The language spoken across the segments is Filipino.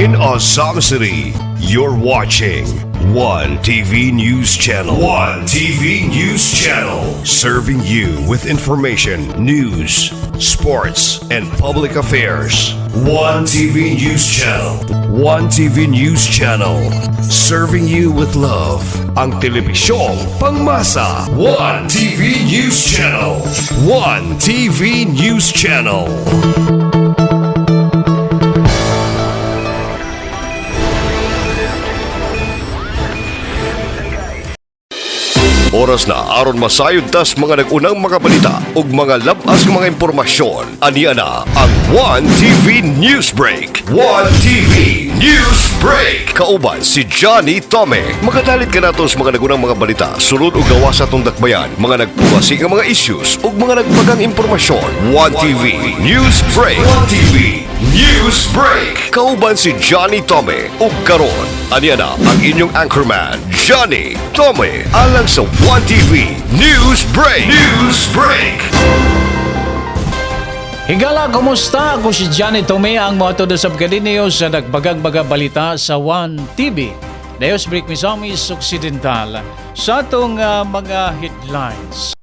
In Azam City, you're watching One TV News Channel. One TV News Channel. Serving you with information, news, sports, and public affairs. One TV News Channel. One TV News Channel. Serving you with love. Ang telebisyong pangmasa. One TV News Channel. One TV News Channel. Oras na aron masayod tas mga nagunang mga balita ug mga labas ng mga impormasyon. Aniya na ang One TV News Break. One TV News Break. Kauban si Johnny Tome. Magadalit ka nato sa mga nagunang mga balita, sulod ug gawas sa atong dakbayan, mga nagpugasi nga mga issues ug mga nagbagang impormasyon. One TV News Break. One TV News Break. Kauban si Johnny Tome ug karon aniya na ang inyong anchorman Johnny Tome alang sa One TV News Break. News Break. Higala, kumusta? Ako si Johnny Tome ang mga todo sa pagkadiniyo sa nagbagang-baga balita sa One TV. News Break Misamis Occidental sa atong mga headlines.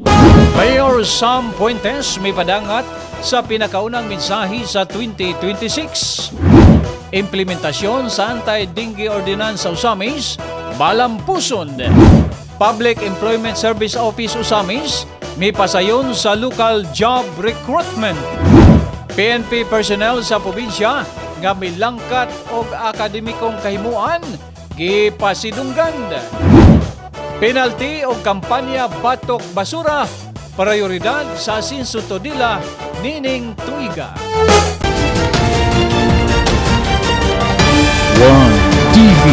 Mayor Sam Puentes may padangat sa pinakaunang mensahe sa 2026. Implementasyon sa Anti-Dengue Ordinance sa Usamis, malampuson. Public Employment Service Office Usamis, may pasayon sa local job recruitment. PNP personnel sa probinsya nga may langkat og akademikong kahimuan, gipasidunggan. Penalty o kampanya batok basura, prioridad sa Asinso Todila, nining tuiga. One TV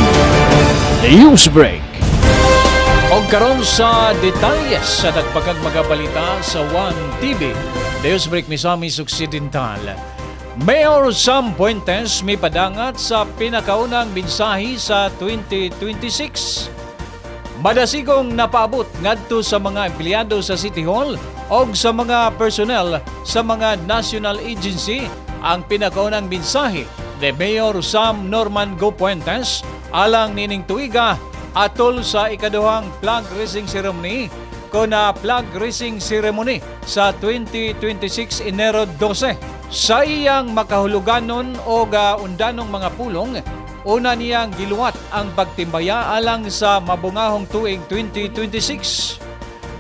News Break. O karon sa detalyes sa nagpagang mga balita sa One TV News Break Misamis Occidental. Mayor Sam Puentes may padangat sa pinakaunang mensahe sa 2026. Madasigong napaabot ngadto sa mga empleyado sa City Hall o sa mga personnel sa mga national agency ang pinakaunang mensahe ni Mayor Sam Norman Go Puentes alang nining tuiga atol sa ikaduhang flag raising ceremony kuna flag raising ceremony sa 2026 Enero 12. Sa iyang makahuluganon o undanong mga pulong, una niyang giluwat ang pagtimbaya alang sa mabungahong tuig 2026.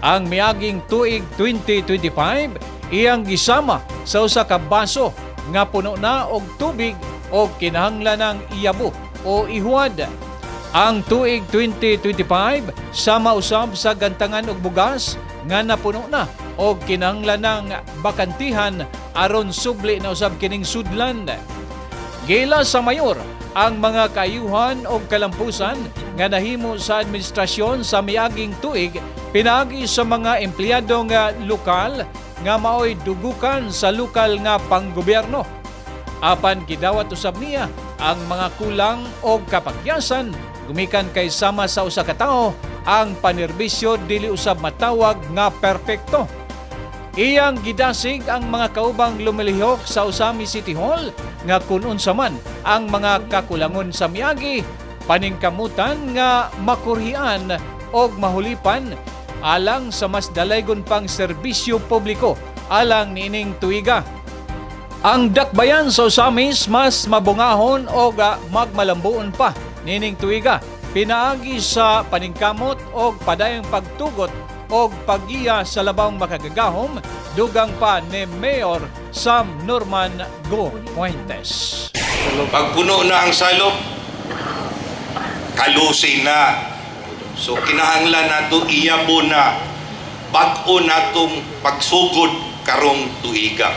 Ang miaging tuig 2025 iyang gisama sa usa ka baso nga puno na og tubig o kinahanglan ng iyabo o ihuad. Ang tuig 2025 sama usab sa gantangan og bugas nga napuno na o kinahanglan ng bakantihan aron subli na usab kining sudlan. Gila sa mayor ang mga kaayuhan o kalampusan nga nahimo sa administrasyon sa miaging tuig pinaagi sa mga empleyado nga lokal nga maoy dugukan sa lokal nga panggobyerno. Apan gidawat usab niya ang mga kulang o kapagyasan gumikan kay sama sa usa ka tawo ang panerbisyo dili usab matawag nga perpekto. Iyang gidasig ang mga kaubang lumilihok sa Usami City Hall nga kun unsa man ang mga kakulangon sa miagi paningkamutan nga makurhian og mahulipan alang sa mas dalaygon pang serbisyo publiko alang niining tuiga. Ang dakbayan sa Usamis mas mabungahon o magmalambuon pa nining tuiga pinaagi sa paningkamot o padayong pagtugot o paggiya sa labang makagagahom dugang pa ni Mayor Sam Norman Go Puentes. Pagpuno na ang salop, kalusin na. So kinahanglan nato iyabo na bag-o natong pagsugod karong tuiga.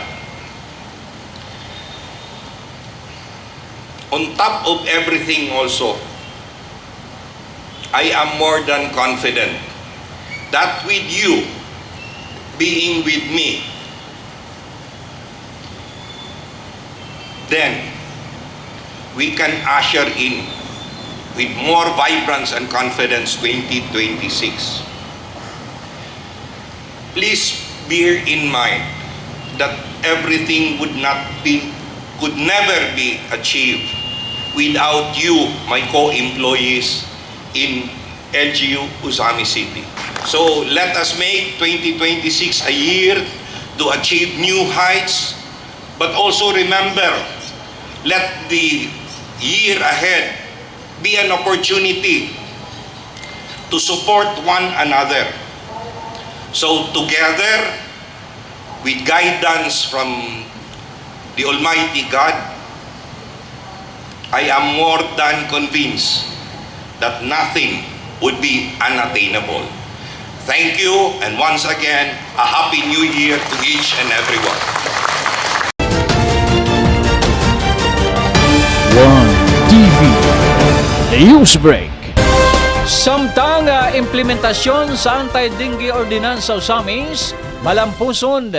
On top of everything also, I am more than confident that with you being with me, then we can usher in with more vibrance and confidence 2026. Please bear in mind that everything could never be achieved without you, my co-employees in LGU Usami City. So let us make 2026 a year to achieve new heights, but also remember, let the year ahead be an opportunity to support one another. So together, with guidance from the Almighty God, I am more than convinced that nothing would be unattainable. Thank you, and once again, a Happy New Year to each and everyone. One TV Newsbreak. Samtang implementasyon sa anti-dengue ordinance sa Usamis, malampuson,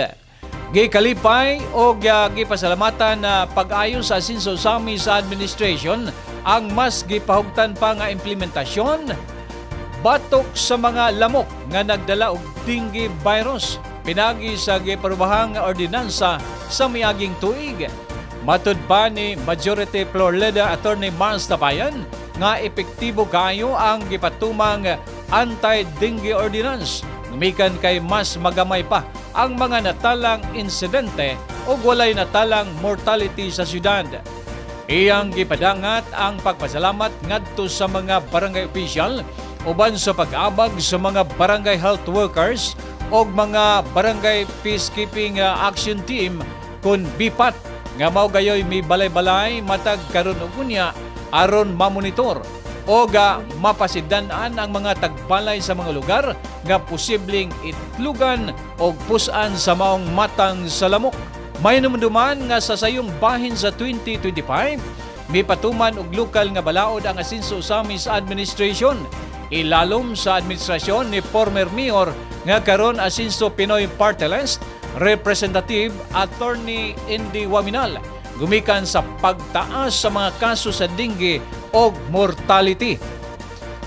gikalipay o gipasalamatan na pag-ayo sa asin sa Usamis Administration ang mas gipahugtan pa nga implementasyon batok sa mga lamok nga nagdala og dengue virus pinagi sa giparubahang ordinansa sa miaging tuig. Matud pa ni Majority Floor Leader Attorney Mars Tapayan nga epektibo kayo ang gipatumang anti-dengue ordinance. Gumikan kay mas magamay pa ang mga natalang insidente o walay natalang mortality sa syudad. Iyang gipadangat ang pagpasalamat ngadto sa mga barangay official uban sa pag-abag sa mga barangay health workers o mga barangay peacekeeping action team kun bipat nga mao gayoy may balay-balay matag karon og unya aron mamonitor o mapasidan-an ang mga tagbalay sa mga lugar nga posibleng itlugan o pusan sa maong matang sa lamok. May namanduman nga sa sayong bahin sa 2025, may patuman og lokal nga balaod ang asinso Usamis Administration. Ilalom sa administrasyon ni former mayor nga karon asinso Pinoy Party List, Representative Attorney Indy Waminal, gumikan sa pagtaas sa mga kaso sa dengue o mortality.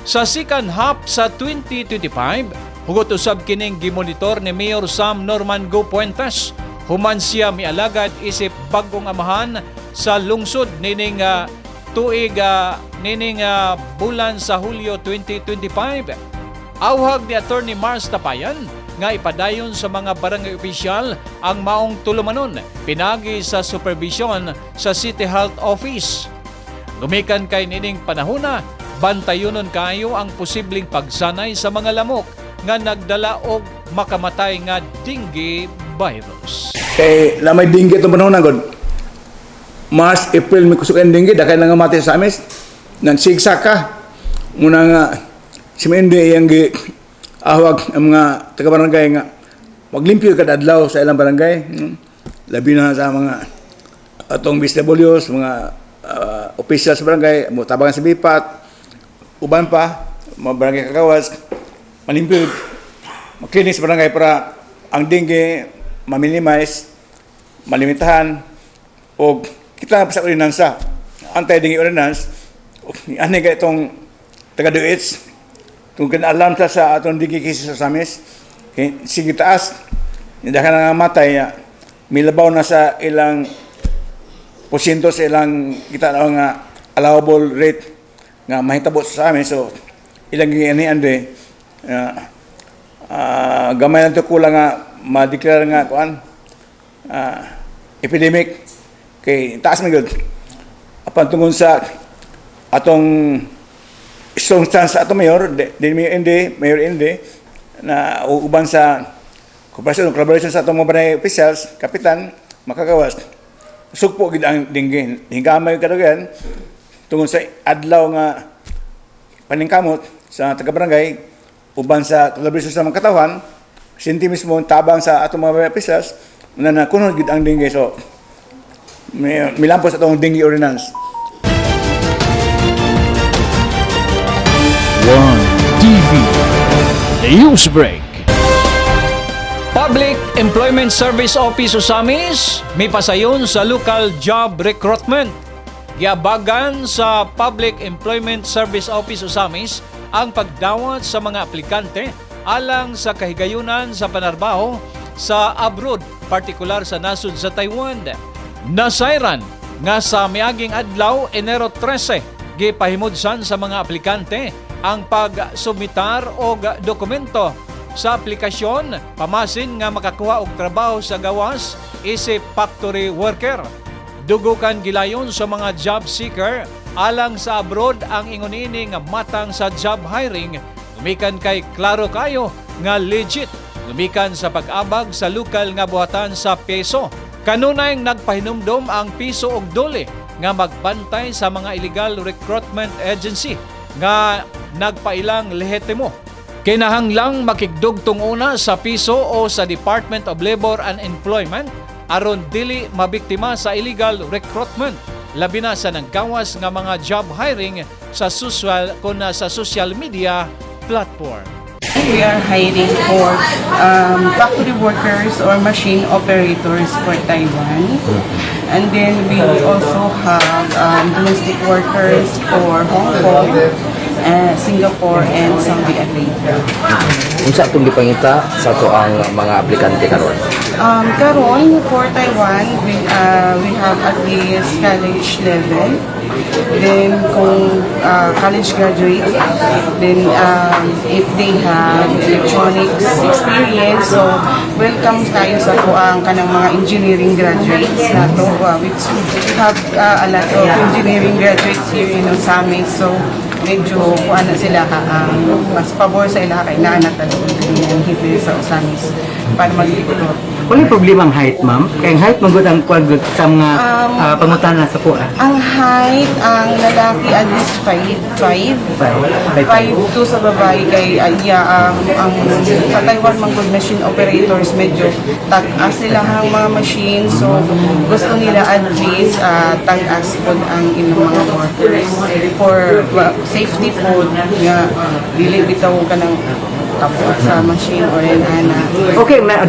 Sa second half sa 2025, hugot usab kining gimonitor ni Mayor Sam Norman Go Puentes. Human siya mialagad isip bagong amahan sa lungsod nining tuig nining bulan sa Hulyo 2025. Awhag ni Attorney Mars Tapayan nga ipadayon sa mga barangay opisyal ang maong tulumanon pinagi sa supervision sa City Health Office. Gumikan kay nining panahona, bantayonon kayo ang posibleng pagsanay sa mga lamok nga nagdala og makamatay nga dengue virus. Kay lamay dengue itong panahon na god. March, April may kusukan dengue, dakay na nga mati sa amis. Nagsigsak ka. Muna nga, si Mende yung ahwag ang mga taga-barangay nga maglimpyo kada adlaw sa ilang barangay. Labi na sa mga atong BSWs, mga officials sa barangay, tabangan sa bipat, uban pa, mga barangay kakawas, malimpyo, maklinis sa barangay para ang dengue maminimize, malimitahan, o kita sa ordinansa, anti-dengue ordinance, ano ka itong taga-DOH, kung alam sa atong dengue cases sa Usamis, sige taas, hindi ka na matay, milabaw na sa ilang porsyento sa ilang kita na nga allowable rate nga mahitabo sa amin. So, ilang ginanian de, gamay lang ito kulang nga ma-declare nga kuan epidemic kay taas man gyud apan tungod sa atong strong stance sa atong mayor Indy na uban sa collaboration sa atong mga barangay officials kapitan makagawas sugpo gid ang dengue hingamay kadugan tungod sa adlaw nga paningkamot sa taga-barangay uban sa collaboration sa mga katawan sinti mismo tabang sa atong mga officials na nakunod gid ang dengue. So milampos atong dengue ordinance. One TV Newsbreak. Public Employment Service Office Usamis may pasayon sa local job recruitment. Giabagan sa Public Employment Service Office Usamis ang pagdawat sa mga aplikante alang sa kahigayunan sa panarbaho sa abroad, partikular sa nasod sa Taiwan. Nasayran nga sa miaging adlaw Enero 13 gipahimudsan sa mga aplikante ang pagsumitar og dokumento sa aplikasyon pamasin nga makakuha og trabaho sa gawas isip factory worker. Dugukan gilayon sa mga job seeker alang sa abroad ang ingon-ini nga matang sa job hiring gumikan kay klaro kayo nga legit gumikan sa pag-abag sa lokal nga buhatan sa peso. Kanunay nagpahinumdom ang piso og dole nga magbantay sa mga illegal recruitment agency nga nagpailang lehitimo. Kinahanglang makigdugtong una sa piso o sa Department of Labor and Employment aron dili mabiktima sa illegal recruitment labi na sa naggawas nga mga job hiring sa social media platform. We are hiring for factory workers or machine operators for Taiwan. And then we also have domestic workers for Hong Kong, Singapore, and Saudi Arabia. Unsa atong gipangita sa ato ang mga aplikante karon? Karon for Taiwan, we have at least college level. Then kung college graduate, then if they have electronics experience, so welcome tayo sa ang kanang mga engineering graduates nato, which we have a lot of engineering graduates here in Osamis. So medyo kuan na sila mas pabor sa ila kay naa na talaga ang history sa Osamis para mag-ipot. Wala problema ang height, ma'am? Kaya ang height magud ang kuan sa mga pangutana sa kuha. Ang height, ang lalaki at least 5'2" sa babae kay ang sa Taiwan mga machine operators medyo tag-as sila ang mga machine, so gusto nila at least tag-as po ang inyong mga workers for safety po nga dili bitaw ka ng tapos sa machine or ana. Okay, ma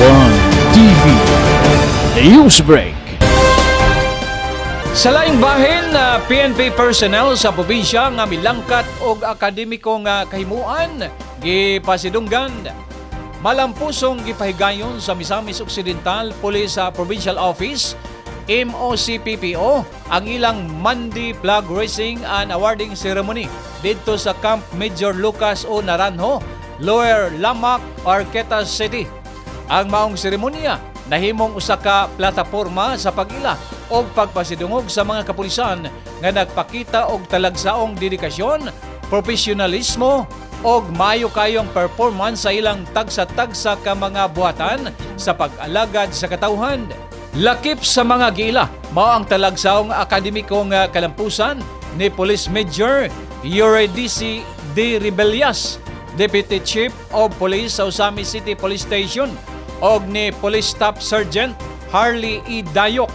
One TV Newsbreak. Sa laing bahin na PNP personnel sa probinsya nga milangkat og akademiko nga kahimuan gipasidunggan. Malampusong gipahigayon sa Misamis Occidental Police Provincial Office MOCPPO ang ilang Monday Flag Raising and Awarding Ceremony dito sa Camp Major Lucas O. Naranjo, Lower Lamak, Arqueta City. Ang maong seremonya nahimong usa ka plataporma sa pag-ila o pagpasidungog sa mga kapulisan nga nagpakita og talagsaong dedikasyon, profesionalismo og maayo kayong performance sa ilang tagsa-tagsa ka mga buhatan sa pag-alagad sa katawhan. Lakip sa mga gila, mao ang talagsaong akademikong kalampusan ni Police Major Eurydice D. Rebellas, Deputy Chief of Police sa Osamis City Police Station, og ni Police Staff Sergeant Harley E. Dayok.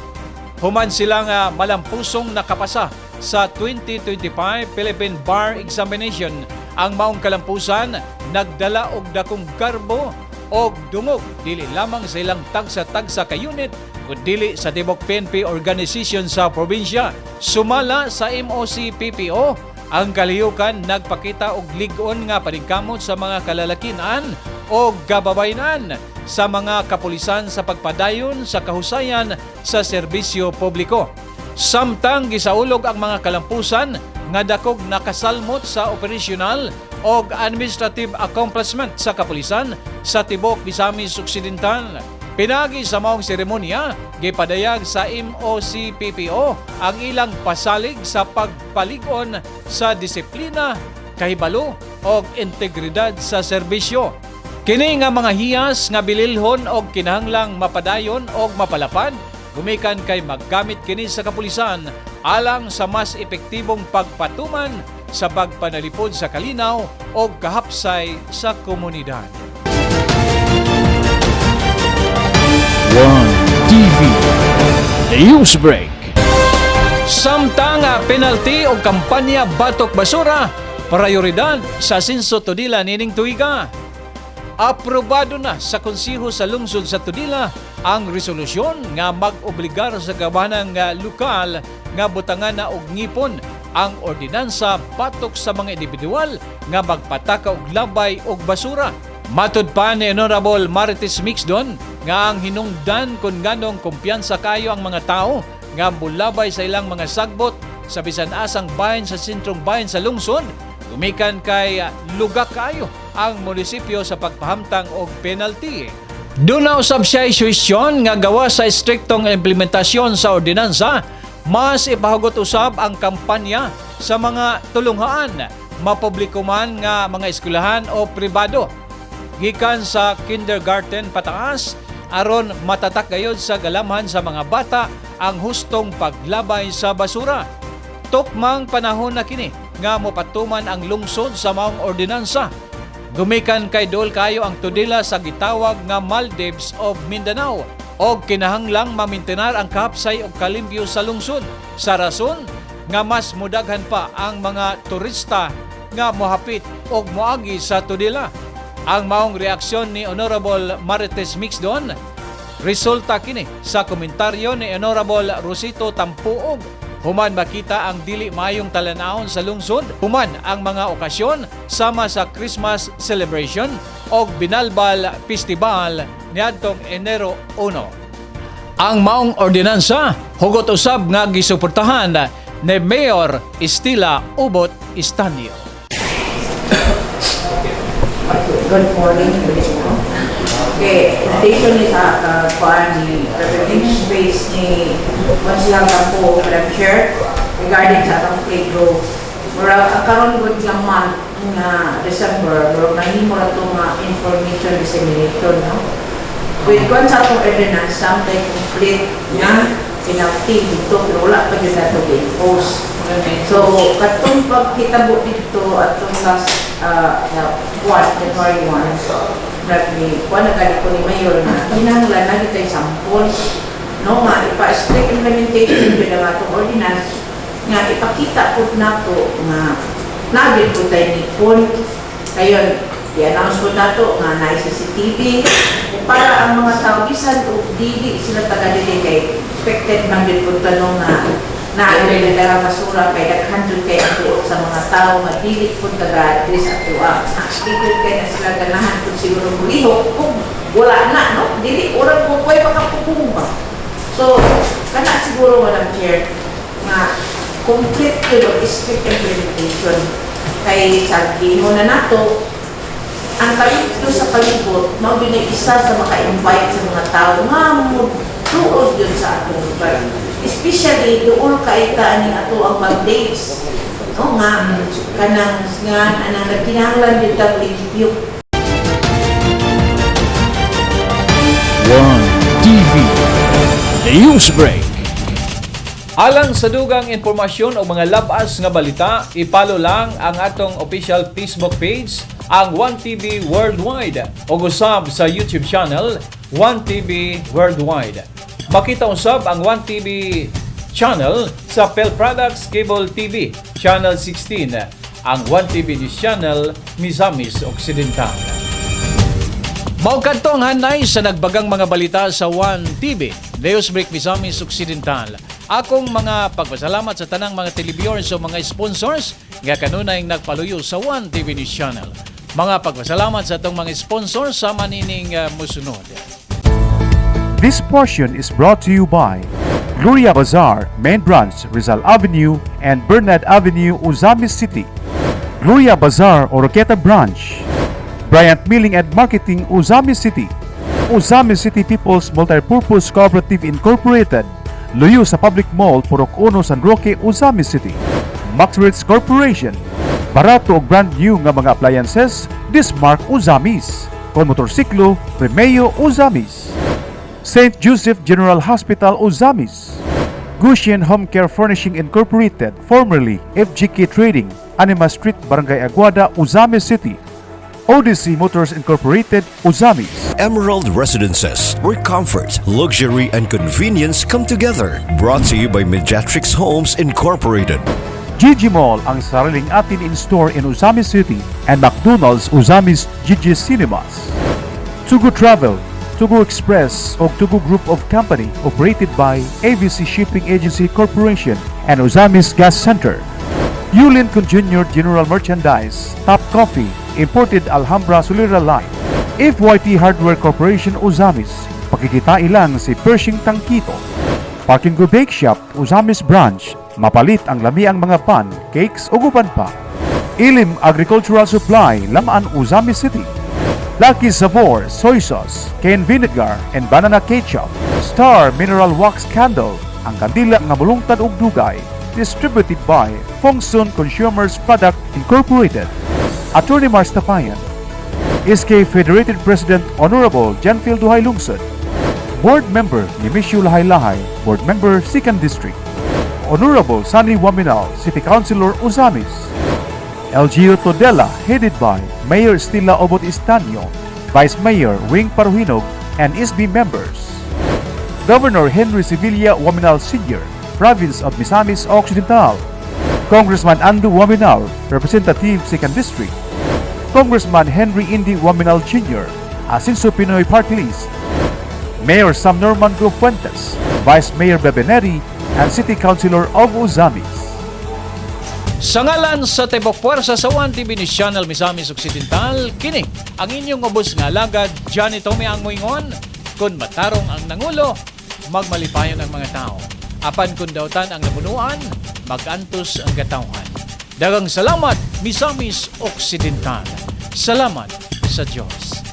Human sila nga malampusong nakapasa sa 2025 Philippine Bar Examination. Ang maong kalampusan nagdala og dakong garbo og dungog dili lamang sa ilang tagsa-tagsa ka unit kundi sa tibok PNP organization sa probinsya. Sumala sa MOCPPO, ang kalihukan nagpakita og lig-on nga paningkamot sa mga kalalakinan o gababaynan sa mga kapulisan sa pagpadayon sa kahusayan sa serbisyo publiko. Samtang gisaulog ang mga kalampusan nga dakog nakasalmot sa operasyonal o administrative accomplishment sa kapulisan sa tibok Misamis Occidental. Pinagi sa maong seremonya, gipadayag sa MOCPPO ang ilang pasalig sa pagpalig-on sa disiplina, kahibalo o integridad sa serbisyo. Kini nga mga hiyas nga bililhon og kinahanglang mapadayon og mapalapad gumikan kay maggamit kini sa kapulisan alang sa mas epektibong pagpatuman sa pagpanalipod sa kalinaw o kahapsay sa komunidad. One TV Newsbreak. Samtang penalty o kampanya batok basura, prioridad sa Sinso Tudila nining tuiga. Aprobado na sa konsiho sa lungsod sa Tudila ang resolusyon nga mag-obligar sa gabanang lokal nga butangan na og ngipon ang ordinansa batok sa mga individual nga magpataka og labay og basura. Matud pa ni Honorable Marites Mixdon nga ang hinungdan kung ganong kumpiyansa kayo ang mga tao nga bulabay sa ilang mga sagbot sa bisan asang bayan sa sentrong bayan sa lungsod, gumikan kay lugak kayo ang munisipyo sa pagpahamtang og penalty. Doon na usab siya isuisyon nga gawa sa striktong implementasyon sa ordinansa, mas ipahugot usab ang kampanya sa mga tulunghaan, mapubliko man nga mga eskwelahan o pribado, gikan sa kindergarten pataas, aron matatak gayod sa galamhan sa mga bata ang hustong paglabay sa basura. Tukmang panahon na kini nga mopatuman ang lungsod sa maong ordinansa. Gumikan kay dol kayo ang tudila sa gitawag nga Maldives of Mindanao og kinahanglang mamintenar ang kahapsay og kalimpyo sa lungsod sa rason nga mas mudaghan pa ang mga turista nga mohapit og moagi sa tudila. Ang maong reaksyon ni Honorable Marites Mixdon resulta kini sa komentaryo ni Honorable Rosito Tampuog. Human makita ang dili mayong talanahon sa lungsod, human ang mga okasyon sama sa Christmas celebration o Binalbal Festival niadtong Enero 1. Ang maong ordinansa hugot usab nga gisuportahan ni Mayor Estila Ubot Estanio. Good morning. Okay, dito ni sa kuan ni presentation space ni Monsilang Campo, Madam Chair, regarding sa atong playground. Mura karon gud lang month nga December, mura nahimo ra to nga information dissemination, no? With kuan sa atong ordinance, something complete nga penalty dito, pero wala pa dito nato i-impose. So, katong pagkitabo dito atong last January 1, kuan na gani ko ni Mayor na kinahanglan na kita sample, no, nga ipa-strict implementation din ang atong ordinance nga ipakita po nato nga nagin po tayo ni Paul. Kayon, i-announce po nato nga na CCTV para ang mga tao bisan o dili sila taga-dili kay expected man din po tanong nga naagay na basura kay naghandle kay ato sa mga tao nga dili po taga-dili sa ato. Expected kay na sila ganahan po siguro mulihok kung wala na, no? Dili, orang po pwede makapupumba. So, kana siguro, Madam Chair, nga complete yun o strict implementation kay sabi mo na nato ang kalito sa palibot mao binay isa sa maka-invite sa mga tao nga mo tuod yun sa atong lugar, especially doon kaita ni ato ang mag-dates, no, nga kanang nga anang nagkinahanglan dito ang limpyo. One TV News Break. Alang sa dugang impormasyon o mga labas nga balita, ipalo lang ang atong official Facebook page, ang 1TV Worldwide, o usab sa YouTube channel 1TV Worldwide. Makita usab ang 1TV channel sa Pel Products Cable TV Channel 16, ang 1TV News Channel Misamis Occidental. Maugkad tong hanay sa nagbagang mga balita sa 1TV News Break Misamis Occidental. Akong mga pagpasalamat sa tanang mga televiewers o mga sponsors nga kanunay nagpaluyo sa 1TV News Channel. Mga pagpasalamat sa itong mga sponsors sa manining musunod. This portion is brought to you by Gloria Bazaar, Main Branch, Rizal Avenue and Bernard Avenue, Uzamis City. Gloria Bazaar, Oroqueta Branch. Bryant Milling and Marketing, Uzamis City. Uzamis City People's Multipurpose Cooperative Incorporated, luyo sa Public Mall, Purok Uno, San Roque, Uzamis City. Maxritz Corporation, barato o brand new nga mga appliances, Dismark Uzamis. Kon motorsiklo, Remeo Uzamis. St. Joseph General Hospital, Uzamis. Gushian Home Care Furnishing Incorporated, formerly FGK Trading, Anima Street, Barangay Aguada, Uzamis City. Odyssey Motors Incorporated, Uzamis. Emerald Residences, where comfort, luxury, and convenience come together. Brought to you by Mediatrix Homes Incorporated. Gigi Mall, ang sariling atin in-store in Uzamis City, and McDonald's Uzamis Gigi Cinemas. Tugu Travel, Tugu Express, o Tugu Group of Company, operated by ABC Shipping Agency Corporation and Uzamis Gas Center. Yulin Jr. General Merchandise, Top Coffee, Imported Alhambra Solera Line, FYT Hardware Corporation Uzamis, pakikita ilang si Pershing Tangkito. Parking Go Bake Shop, Uzamis Branch, mapalit ang lami ang mga pan, cakes o guban pa. Ilim Agricultural Supply, Lamaan, Uzamis City. Lucky Sabor, Soy Sauce, Cane Vinegar, and Banana Ketchup. Star Mineral Wax Candle, ang kandila nga bulungtad ug dugay. Distributed by Fongsun Consumers Product Incorporated. Attorney Mars Tapayan. SK Federated President Honorable Janfield Duhay Lungsod. Board Member ni Mishu Lahay-Lahay, Board Member 2nd District. Honorable Sunny Waminal, City Councilor Uzamis. LGU Todela, headed by Mayor Stella Obot Istanio, Vice Mayor Wing Paruhinog, and SB members. Governor Henry Sevilla Waminal Sr., Province of Misamis Occidental. Congressman Andu Waminal, Representative 2nd District. Congressman Henry Indy Waminal Jr., Asinso Pinoy Party List. Mayor Sam Norman Go Fuentes, Vice Mayor Bebeneri, and City Councilor of Uzamis. Sa ngalan sa Tibok Puwersa sa 1TV News Channel Misamis Occidental, kini ang inyong ubos nga alagad, Johnny Tommy ang moingon, kung matarong ang nangulo, magmalipayon ang mga tao. Apan kung dautan ang napunuan, magantos ang katawhan. Dagang salamat, Misamis Occidental. Salamat sa Diyos.